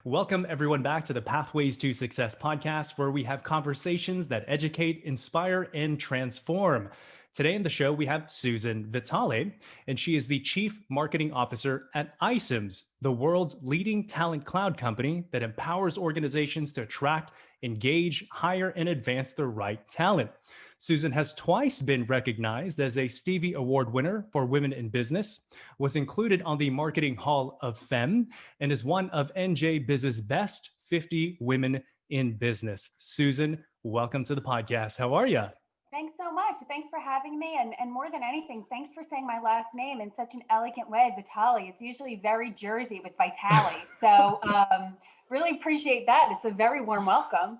Welcome everyone back to the Pathways to Success podcast, where we have conversations that educate, inspire, and transform. Today in the show, we have Susan Vitale, and she is the Chief Marketing Officer at iCIMS, the world's leading talent cloud company that empowers organizations to attract, engage, hire, and advance the right talent. Susan has twice been recognized as a Stevie Award winner for women in business, was included on the Marketing Hall of Femme, and is one of NJBIZ's best 50 women in business. Susan, welcome to the podcast. How are you? Thanks so much. Thanks for having me. And more than anything, thanks for saying my last name in such an elegant way, Vitale. It's usually very Jersey with Vitale. So really appreciate that. It's a very warm welcome.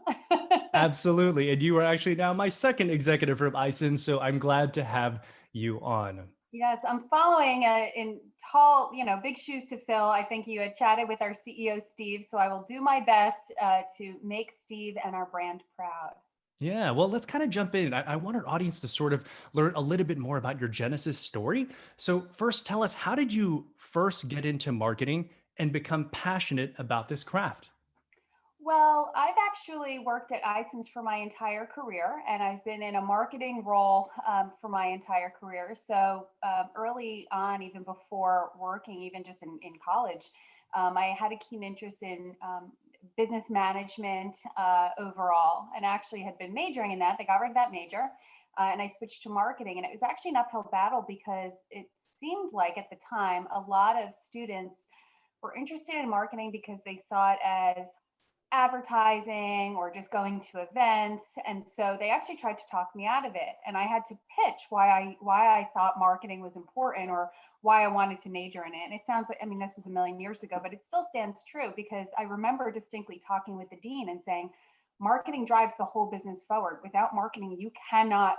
Absolutely. And you are actually now my second executive from iCIMS, so I'm glad to have you on. Yes, I'm following in tall, big shoes to fill. I think you had chatted with our CEO, Steve. So I will do my best to make Steve and our brand proud. Yeah, well, let's kind of jump in. I want our audience to sort of learn a little bit more about your Genesis story. So, first, tell us, how did you first get into marketing and become passionate about this craft? Well, I've actually worked at iCIMS for my entire career, and I've been in a marketing role for my entire career. So early on, even before working, even just in college, I had a keen interest in business management overall, and actually had been majoring in that. They got rid of that major, and I switched to marketing. And it was actually an uphill battle because it seemed like at the time, a lot of students were interested in marketing because they saw it as advertising or just going to events, and so they actually tried to talk me out of it, and I had to pitch why I thought marketing was important, or why I wanted to major in it. And it sounds like, I mean, this was a million years ago, but it still stands true, because I remember distinctly talking with the dean and saying, marketing drives the whole business forward. Without marketing, you cannot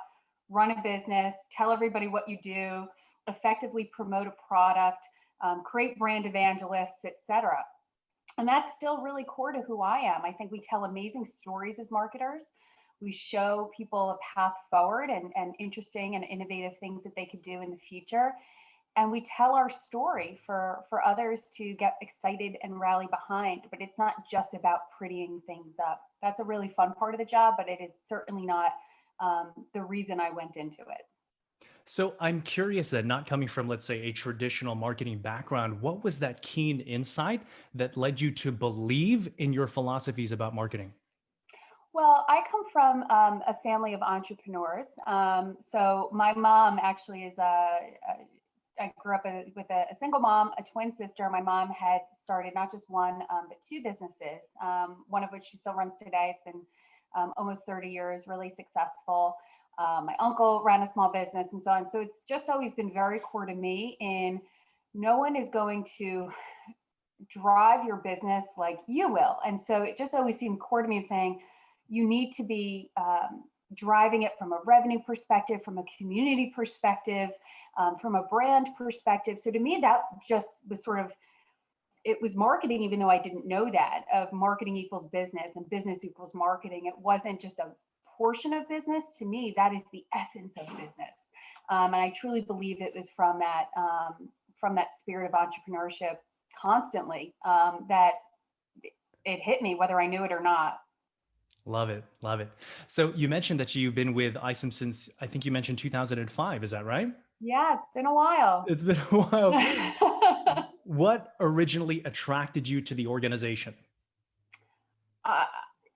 run a business, tell everybody what you do, effectively promote a product, create brand evangelists, etc. And that's still really core to who I am. I think we tell amazing stories as marketers. We show people a path forward and interesting and innovative things that they could do in the future. And we tell our story for others to get excited and rally behind. But it's not just about prettying things up. That's a really fun part of the job, but it is certainly not the reason I went into it. So I'm curious that, not coming from, let's say, a traditional marketing background, what was that keen insight that led you to believe in your philosophies about marketing? Well, I come from a family of entrepreneurs. So my mom actually is I grew up with a single mom, a twin sister. My mom had started not just one, but two businesses, one of which she still runs today. It's been almost 30 years, really successful. My uncle ran a small business and so on. So it's just always been very core to me. And no one is going to drive your business like you will. And so it just always seemed core to me of saying, you need to be driving it from a revenue perspective, from a community perspective, from a brand perspective. So to me, that just was sort of, it was marketing, even though I didn't know that, of marketing equals business and business equals marketing. It wasn't just a portion of business. To me, that is the essence of business. And I truly believe it was from that spirit of entrepreneurship constantly that it hit me, whether I knew it or not. Love it. Love it. So you mentioned that you've been with iCIMS since, I think you mentioned 2005. Is that right? Yeah, it's been a while. It's been a while. What originally attracted you to the organization? uh,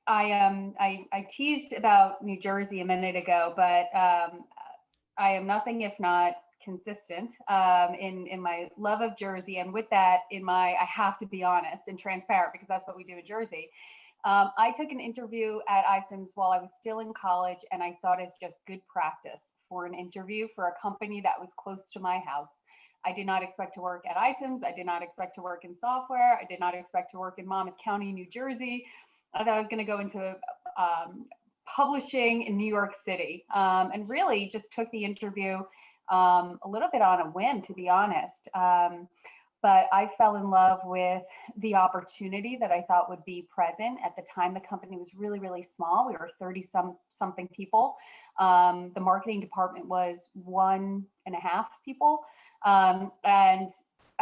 I teased about New Jersey a minute ago, but I am nothing if not consistent in my love of Jersey, and with that, I have to be honest and transparent, because that's what we do in Jersey. I took an interview at iCIMS while I was still in college, and I saw it as just good practice for an interview for a company that was close to my house. I did not expect to work at iCIMS. I did not expect to work in software. I did not expect to work in Monmouth County, New Jersey. I thought I was going to go into publishing in New York City, and really just took the interview a little bit on a whim, to be honest. But I fell in love with the opportunity that I thought would be present. At the time, the company was really, really small. We were 30 something people. The marketing department was 1.5 people. And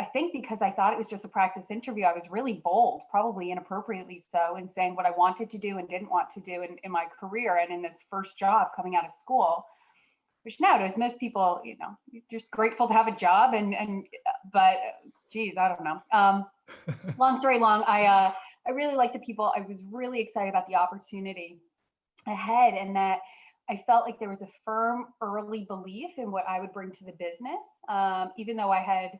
I think because I thought it was just a practice interview, I was really bold, probably inappropriately so, in saying what I wanted to do and didn't want to do in my career and in this first job coming out of school. Which nowadays most people, you're just grateful to have a job, but geez, I don't know. Long story long, I really like the people. I was really excited about the opportunity ahead, and that I felt like there was a firm early belief in what I would bring to the business, even though I had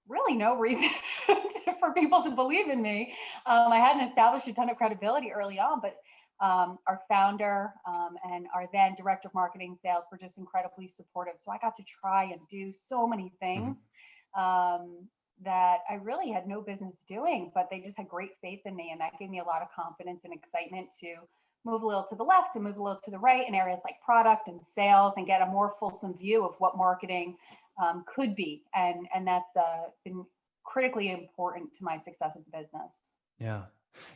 really no reason for people to believe in me. I hadn't established a ton of credibility early on, but our founder and our then director of marketing sales were just incredibly supportive. So I got to try and do so many things that I really had no business doing, but they just had great faith in me. And that gave me a lot of confidence and excitement to move a little to the left and move a little to the right in areas like product and sales and get a more fulsome view of what marketing could be. And that's been critically important to my success of the business. Yeah.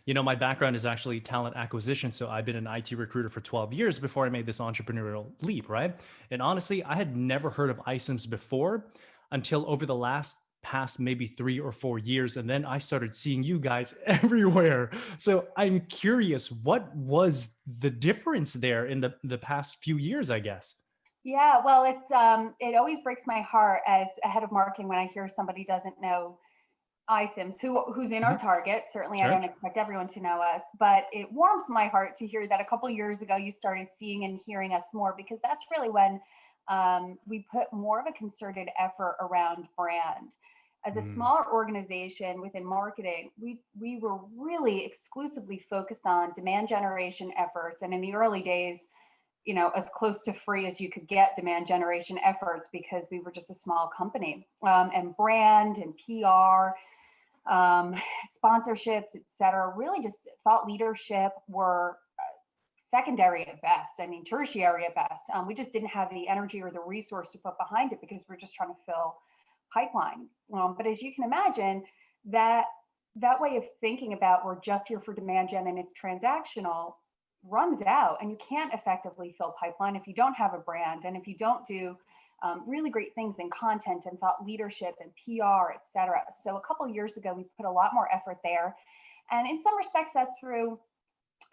My background is actually talent acquisition. So I've been an IT recruiter for 12 years before I made this entrepreneurial leap, right? And honestly, I had never heard of iCIMS before until over the past maybe 3 or 4 years. And then I started seeing you guys everywhere. So I'm curious, what was the difference there in the past few years, I guess? Yeah, well, it always breaks my heart as a head of marketing when I hear somebody doesn't know iCIMS, who's in our target. Certainly, I Sure. don't expect everyone to know us, but it warms my heart to hear that a couple of years ago you started seeing and hearing us more, because that's really when we put more of a concerted effort around brand. As a smaller organization within marketing, we were really exclusively focused on demand generation efforts, and in the early days, as close to free as you could get demand generation efforts, because we were just a small company, and brand and PR, sponsorships, et cetera, really just thought leadership were secondary at best. I mean, tertiary at best. We just didn't have the energy or the resource to put behind it because we're just trying to fill pipeline. But as you can imagine, that way of thinking about we're just here for demand gen and it's transactional runs out, and you can't effectively fill pipeline if you don't have a brand and if you don't do really great things in content and thought leadership and PR, et cetera. So a couple of years ago, we put a lot more effort there. And in some respects, that's through,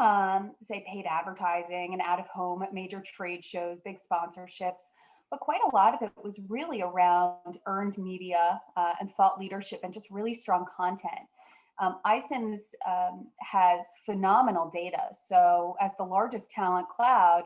say, paid advertising and out of home at major trade shows, big sponsorships. But quite a lot of it was really around earned media and thought leadership and just really strong content. iCIMS has phenomenal data. So as the largest talent cloud,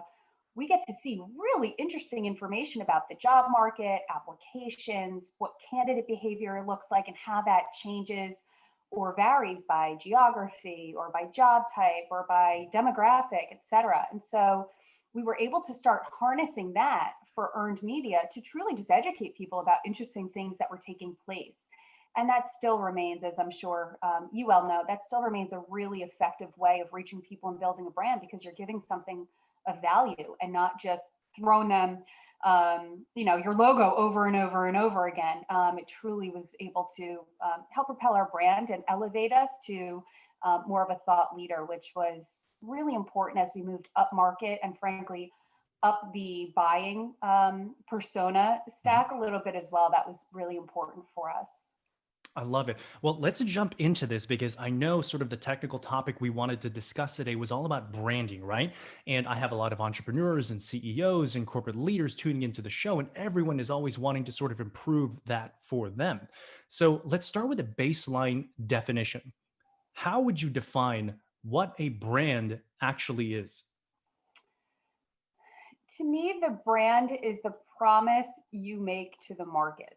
we get to see really interesting information about the job market, applications, what candidate behavior looks like, and how that changes or varies by geography or by job type or by demographic, et cetera. And so we were able to start harnessing that for earned media to truly just educate people about interesting things that were taking place. And that still remains, as I'm sure you well know, that still remains a really effective way of reaching people and building a brand, because you're giving something of value and not just throwing them, your logo over and over and over again. It truly was able to help propel our brand and elevate us to more of a thought leader, which was really important as we moved up market and frankly, up the buying persona stack a little bit as well. That was really important for us. I love it. Well, let's jump into this because I know sort of the technical topic we wanted to discuss today was all about branding, right? And I have a lot of entrepreneurs and CEOs and corporate leaders tuning into the show, and everyone is always wanting to sort of improve that for them. So let's start with a baseline definition. How would you define what a brand actually is? To me, the brand is the promise you make to the market.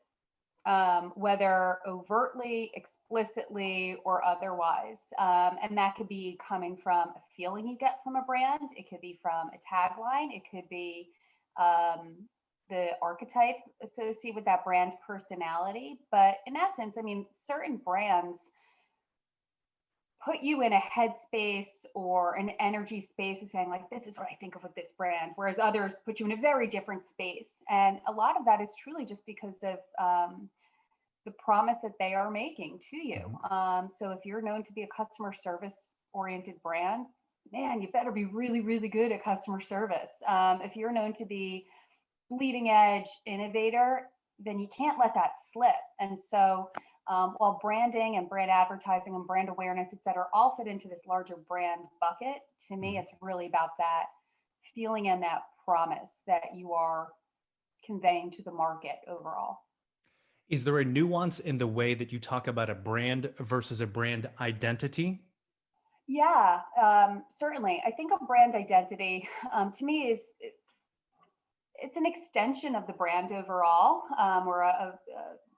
Whether overtly, explicitly, or otherwise. And that could be coming from a feeling you get from a brand. It could be from a tagline. It could be the archetype associated with that brand personality. But in essence, I mean, certain brands put you in a headspace or an energy space of saying, like, this is what I think of with this brand, whereas others put you in a very different space. And a lot of that is truly just because of the promise that they are making to you. So if you're known to be a customer service oriented brand, man, you better be really, really good at customer service. If you're known to be leading edge innovator, then you can't let that slip. And so while branding and brand advertising and brand awareness, et cetera, all fit into this larger brand bucket, to me, it's really about that feeling and that promise that you are conveying to the market overall. Is there a nuance in the way that you talk about a brand versus a brand identity? Yeah, certainly. I think a brand identity to me it's an extension of the brand overall, or a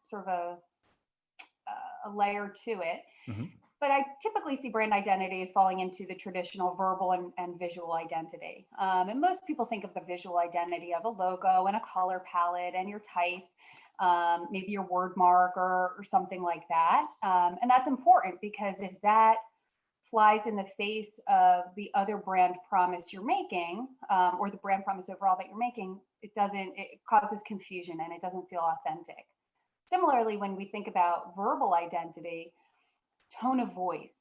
sort of a layer to it. Mhm. But I typically see brand identity as falling into the traditional verbal and visual identity. And most people think of the visual identity of a logo and a color palette and your type, maybe your word mark or something like that. And that's important because if that flies in the face of the other brand promise you're making, or the brand promise overall that you're making, it causes confusion and it doesn't feel authentic. Similarly, when we think about verbal identity, tone of voice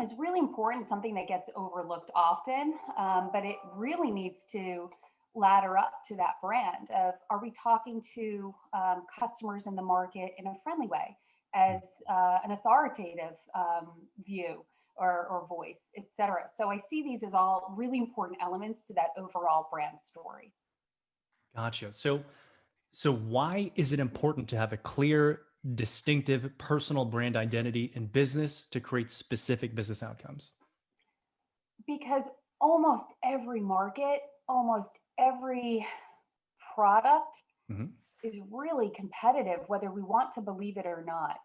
is really important, something that gets overlooked often, but it really needs to ladder up to that brand of, are we talking to customers in the market in a friendly way, as an authoritative view or voice, et cetera. So I see these as all really important elements to that overall brand story. Gotcha. So why is it important to have a clear, distinctive personal brand identity in business to create specific business outcomes? Because almost every market, almost every product Mhm. is really competitive, whether we want to believe it or not.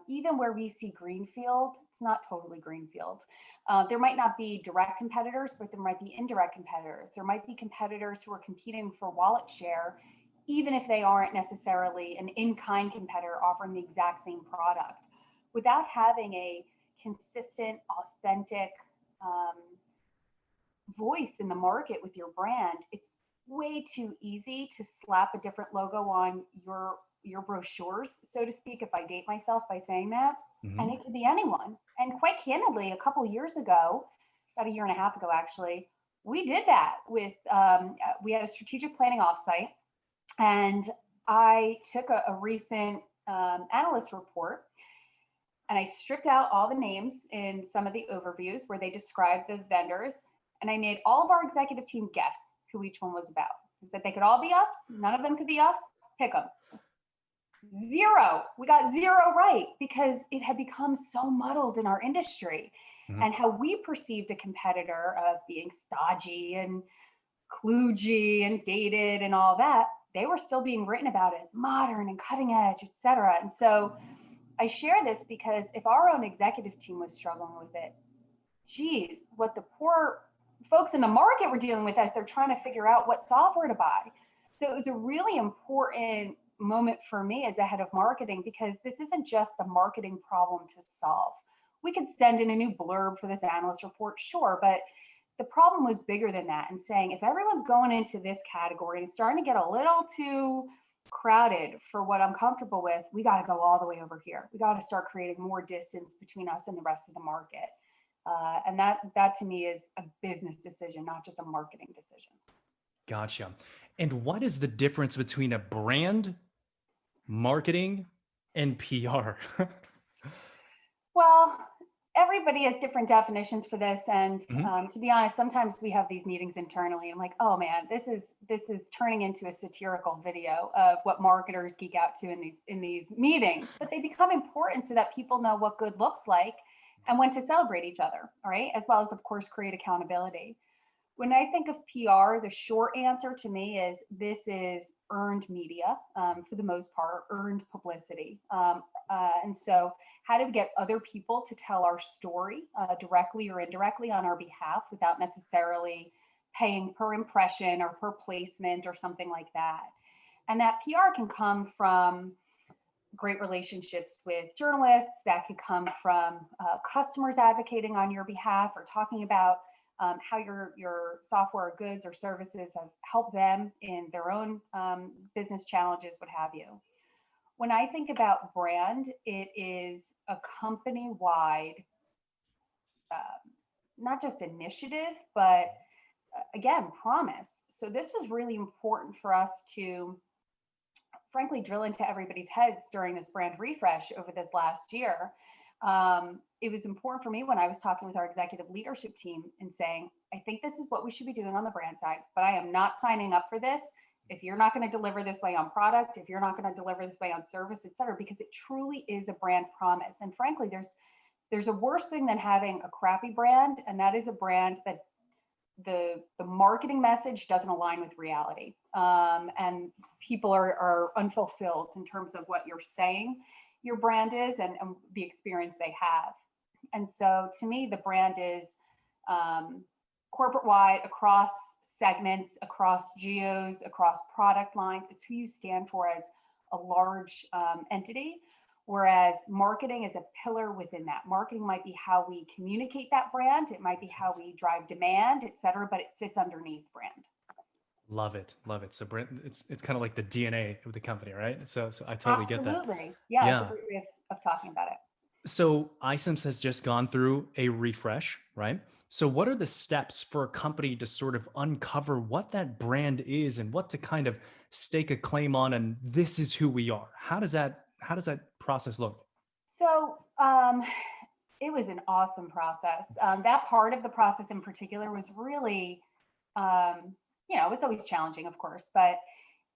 Even where we see greenfield, it's not totally greenfield. There might not be direct competitors, but there might be indirect competitors. There might be competitors who are competing for wallet share, even if they aren't necessarily an in-kind competitor offering the exact same product. Without having a consistent, authentic voice in the market with your brand, it's way too easy to slap a different logo on your brochures, so to speak, if I date myself by saying that. And Mhm. it could be anyone. And quite candidly, a couple of years ago, about a year and a half ago, actually, we did that with, we had a strategic planning offsite, and I took a recent analyst report and I stripped out all the names in some of the overviews where they described the vendors, and I made all of our executive team guess who each one was about. I said they could all be us, none of them could be us, pick them. Zero. We got zero right because it had become so muddled in our industry, Mhm. and how we perceived a competitor of being stodgy and kludgy and dated and all that, they were still being written about as modern and cutting edge, et cetera. And so I share this because if our own executive team was struggling with it, geez, what the poor folks in the market were dealing with as they're trying to figure out what software to buy. So it was a really important moment for me as a head of marketing, because this isn't just a marketing problem to solve. We could send in a new blurb for this analyst report, sure, but the problem was bigger than that, and saying if everyone's going into this category and it's starting to get a little too crowded for what I'm comfortable with, we got to go all the way over here. We got to start creating more distance between us and the rest of the market. And that to me is a business decision, not just a marketing decision. Gotcha. And what is the difference between a brand, marketing, and PR? Well, everybody has different definitions for this, and Mhm. to be honest, sometimes we have these meetings internally. And I'm like, oh man, this is turning into a satirical video of what marketers geek out to in these meetings. But they become important so that people know what good looks like and when to celebrate each other, all right, as well as of course create accountability. When I think of PR, the short answer to me is this is earned media, for the most part, earned publicity. And so, how do we get other people to tell our story directly or indirectly on our behalf without necessarily paying per impression or per placement or something like that? And that PR can come from great relationships with journalists, that could come from customers advocating on your behalf or talking about how your software, goods, or services have helped them in their own business challenges, what have you. When I think about brand, it is a company-wide, not just initiative, but again, promise. So this was really important for us to frankly drill into everybody's heads during this brand refresh over this last year, it was important for me when I was talking with our executive leadership team and saying, I think this is what we should be doing on the brand side, but I am not signing up for this if you're not going to deliver this way on product, if you're not going to deliver this way on service, et cetera, because it truly is a brand promise. And frankly, there's a worse thing than having a crappy brand, and that is a brand that the marketing message doesn't align with reality, and people are unfulfilled in terms of what you're saying your brand is and the experience they have. And so to me, the brand is corporate wide, across segments, across geos, across product lines. It's who you stand for as a large entity. Whereas marketing is a pillar within that. Marketing might be how we communicate that brand. It might be how we drive demand, et cetera, but it sits underneath brand. Love it. Love it. So brand, it's kind of like the DNA of the company, right? So I totally get that. Absolutely. Yeah, it's a Yeah. great way of talking about it. So iCIMS has just gone through a refresh, right? So what are the steps for a company to sort of uncover what that brand is and what to kind of stake a claim on, and this is who we are? How does that process look? So it was an awesome process. That part of the process in particular was really, it's always challenging, of course, but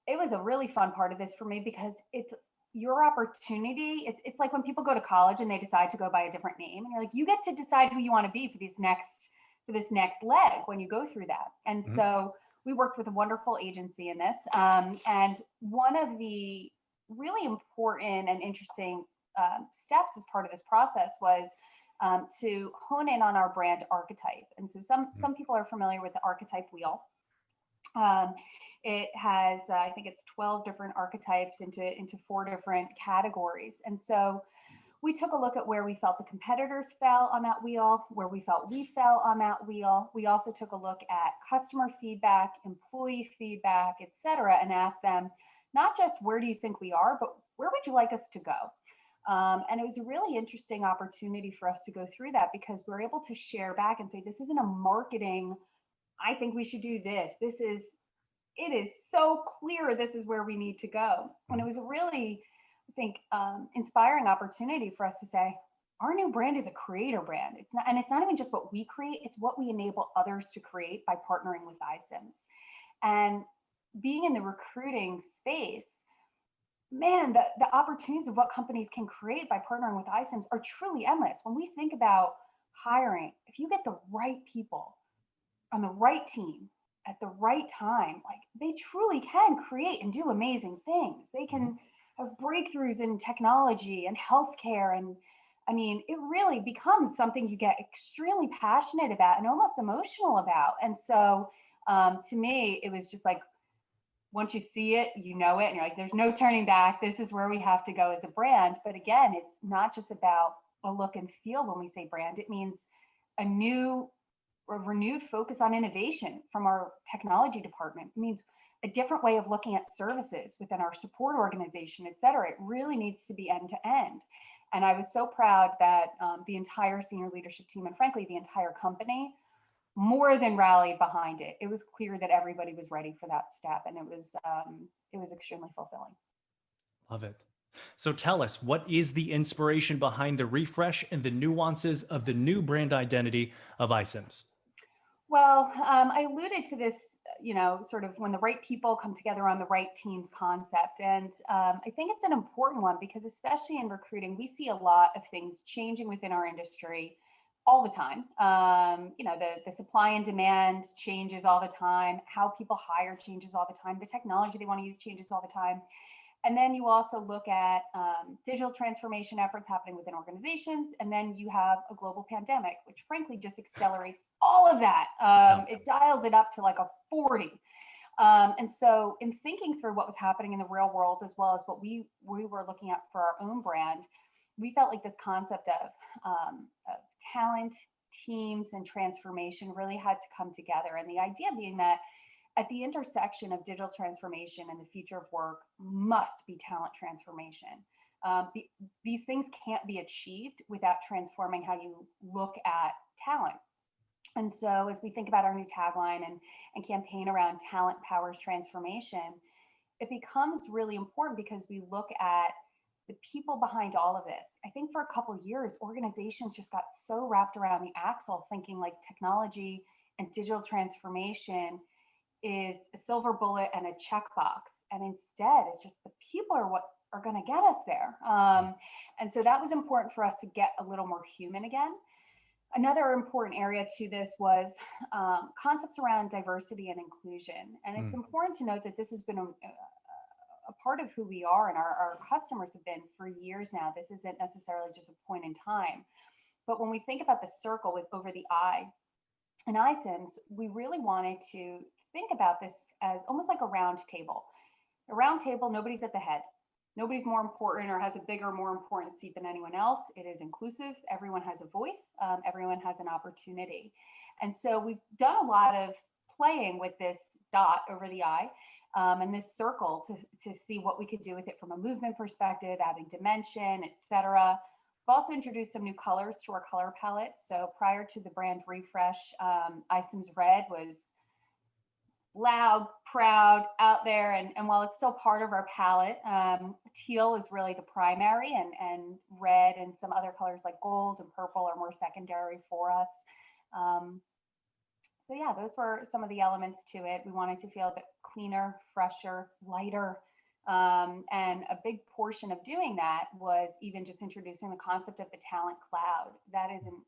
it was a really fun part of this for me because it's your opportunity. It's like when people go to college and they decide to go by a different name, and you're like, you get to decide who you want to be for this next leg when you go through that. And so we worked with a wonderful agency in this, and one of the really important and interesting steps as part of this process was to hone in on our brand archetype. And so some people are familiar with the archetype wheel. It has, I think it's 12 different archetypes into 4 different categories. And so we took a look at where we felt the competitors fell on that wheel, where we felt we fell on that wheel. We also took a look at customer feedback, employee feedback, et cetera, and asked them, not just where do you think we are, but where would you like us to go? And it was a really interesting opportunity for us to go through that because we're able to share back and say, this isn't a marketing, I think we should do this. It is so clear this is where we need to go. And it was a really, I think, inspiring opportunity for us to say, our new brand is a creator brand. It's not even just what we create, it's what we enable others to create by partnering with iCIMS. And being in the recruiting space, man, the opportunities of what companies can create by partnering with iCIMS are truly endless. When we think about hiring, if you get the right people on the right team at the right time, like they truly can create and do amazing things. They can have breakthroughs in technology and healthcare. And I mean, it really becomes something you get extremely passionate about and almost emotional about. And so to me, it was just like, once you see it, you know it, and you're like, there's no turning back. This is where we have to go as a brand. But again, it's not just about a look and feel when we say brand. It means a renewed focus on innovation from our technology department. It means a different way of looking at services within our support organization, et cetera. It really needs to be end to end. And I was so proud that the entire senior leadership team and frankly, the entire company more than rallied behind it. It was clear that everybody was ready for that step, and it was extremely fulfilling. Love it. So tell us, what is the inspiration behind the refresh and the nuances of the new brand identity of iCIMS? Well, I alluded to this, sort of when the right people come together on the right teams concept. And I think it's an important one because especially in recruiting, we see a lot of things changing within our industry all the time. The supply and demand changes all the time. How people hire changes all the time. The technology they want to use changes all the time. And then you also look at digital transformation efforts happening within organizations. And then you have a global pandemic, which frankly just accelerates all of that. It dials it up to like a 40. And so in thinking through what was happening in the real world, as well as what we were looking at for our own brand, we felt like this concept of talent, teams, and transformation really had to come together. And the idea being that at the intersection of digital transformation and the future of work must be talent transformation. These things can't be achieved without transforming how you look at talent. And so as we think about our new tagline and campaign around talent powers transformation, it becomes really important because we look at the people behind all of this. I think for a couple of years, organizations just got so wrapped around the axle thinking like technology and digital transformation is a silver bullet and a checkbox. And instead, it's just the people are what are going to get us there. And so that was important for us to get a little more human again. Another important area to this was concepts around diversity and inclusion. And it's important to note that this has been a part of who we are and our customers have been for years now. This isn't necessarily just a point in time. But when we think about the circle with over the I and iCIMS, we really wanted to think about this as almost like a round table. A round table, nobody's at the head. Nobody's more important or has a bigger, more important seat than anyone else. It is inclusive. Everyone has a voice. Everyone has an opportunity. And so we've done a lot of playing with this dot over the I and this circle to see what we could do with it from a movement perspective, adding dimension, et cetera. We've also introduced some new colors to our color palette. So prior to the brand refresh, iCIMS Red was loud, proud, out there. And while it's still part of our palette, teal is really the primary and red and some other colors like gold and purple are more secondary for us. So yeah, those were some of the elements to it. We wanted to feel a bit cleaner, fresher, lighter. And a big portion of doing that was even just introducing the concept of the talent cloud. That is an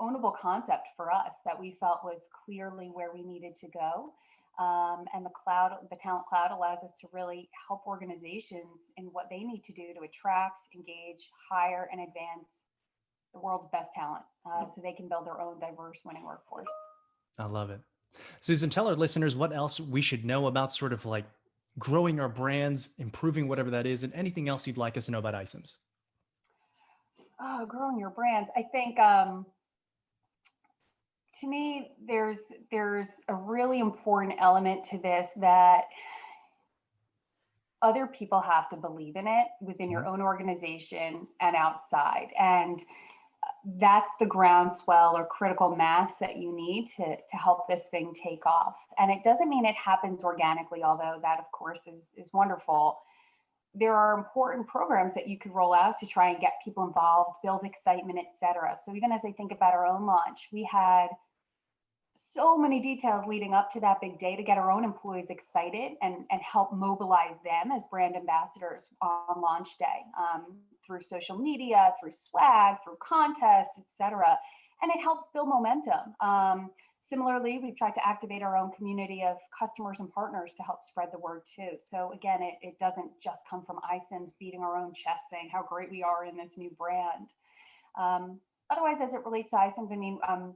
ownable concept for us that we felt was clearly where we needed to go. And the talent cloud allows us to really help organizations in what they need to do to attract, engage, hire, and advance the world's best talent so they can build their own diverse winning workforce. I love it. Susan, tell our listeners what else we should know about sort of like growing our brands, improving whatever that is, and anything else you'd like us to know about iCIMS. Oh, growing your brands. I think to me, there's a really important element to this that other people have to believe in it within your own organization and outside. And that's the groundswell or critical mass that you need to help this thing take off. And it doesn't mean it happens organically, although that, of course, is wonderful. There are important programs that you could roll out to try and get people involved, build excitement, et cetera. So even as I think about our own launch, we had so many details leading up to that big day to get our own employees excited and help mobilize them as brand ambassadors on launch day through social media, through swag, through contests, et cetera. And it helps build momentum. Similarly, we've tried to activate our own community of customers and partners to help spread the word too. So again, it doesn't just come from iCIMS beating our own chest saying how great we are in this new brand. Otherwise, as it relates to iCIMS, I mean, I'm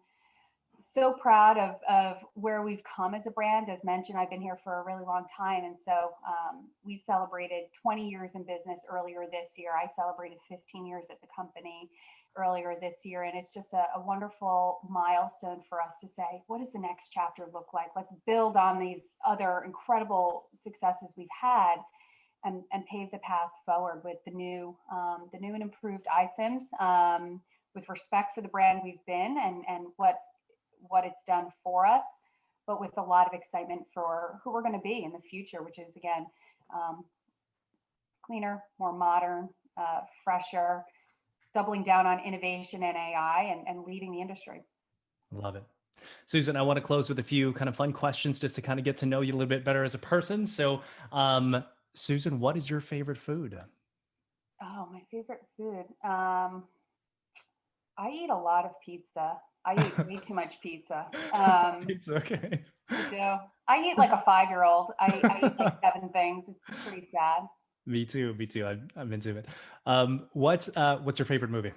so proud of where we've come as a brand. As mentioned, I've been here for a really long time. And so we celebrated 20 years in business earlier this year. I celebrated 15 years at the company earlier this year. And it's just a wonderful milestone for us to say, what does the next chapter look like? Let's build on these other incredible successes we've had and pave the path forward with the new and improved iCIMS with respect for the brand we've been and what it's done for us, but with a lot of excitement for who we're going to be in the future, which is, again, cleaner, more modern, fresher, doubling down on innovation and AI and leading the industry. Love it. Susan, I want to close with a few kind of fun questions just to kind of get to know you a little bit better as a person. So, Susan, what is your favorite food? Oh, my favorite food. I eat a lot of pizza. I eat way too much pizza. It's okay. I do. I eat like a 5-year-old. I eat like 7 things. It's pretty sad. Me too. I'm into it. What's your favorite movie?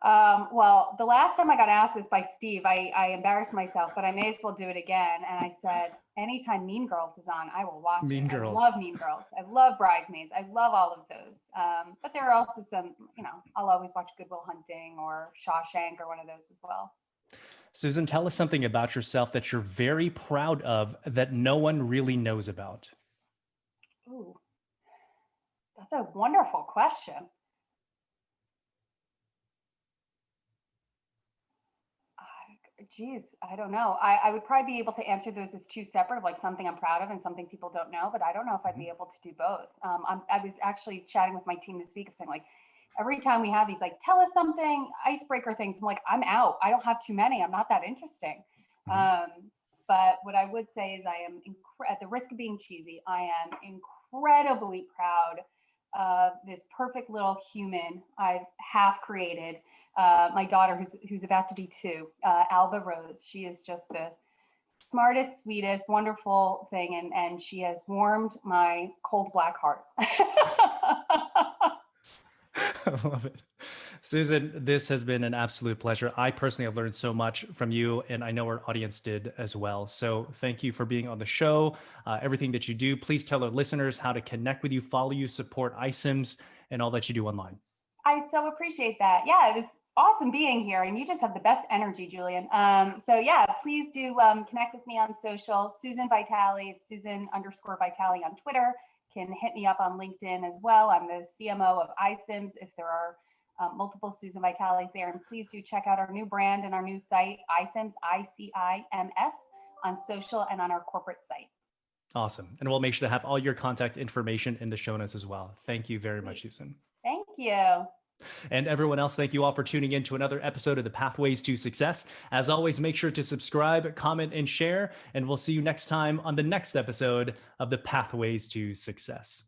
Well, the last time I got asked this by Steve, I embarrassed myself, but I may as well do it again. And I said, anytime Mean Girls is on, I will watch Mean it. Girls. I love Mean Girls. I love Bridesmaids. I love all of those. But there are also some, I'll always watch Good Will Hunting or Shawshank or one of those as well. Susan, tell us something about yourself that you're very proud of that no one really knows about. Ooh, that's a wonderful question. Geez, I don't know. I would probably be able to answer those as two separate, of like something I'm proud of and something people don't know, but I don't know if I'd Mhm. be able to do both. I was actually chatting with my team this week of saying like, every time we have these like, tell us something, icebreaker things, I'm like, I'm out. I don't have too many. I'm not that interesting. Mhm. Um, but what I would say is I am, at the risk of being cheesy, I am incredibly proud of this perfect little human I've half created. My daughter, who's about to be 2, Alba Rose. She is just the smartest, sweetest, wonderful thing, and she has warmed my cold black heart. I love it. Susan, this has been an absolute pleasure. I personally have learned so much from you, and I know our audience did as well. So thank you for being on the show, everything that you do. Please tell our listeners how to connect with you, follow you, support iCIMS, and all that you do online. I so appreciate that. Yeah, it was awesome being here, and you just have the best energy, Julian. So yeah, please do connect with me on social. Susan Vitale, it's Susan_Vitale on Twitter. Can hit me up on LinkedIn as well. I'm the CMO of iCIMS. If there are multiple Susan Vitales there, and please do check out our new brand and our new site, iCIMS, ICIMS, on social and on our corporate site. Awesome. And we'll make sure to have all your contact information in the show notes as well. Thank you very much, Susan. Thank you. And everyone else, thank you all for tuning in to another episode of the Pathways to Success. As always, make sure to subscribe, comment, and share. And we'll see you next time on the next episode of the Pathways to Success.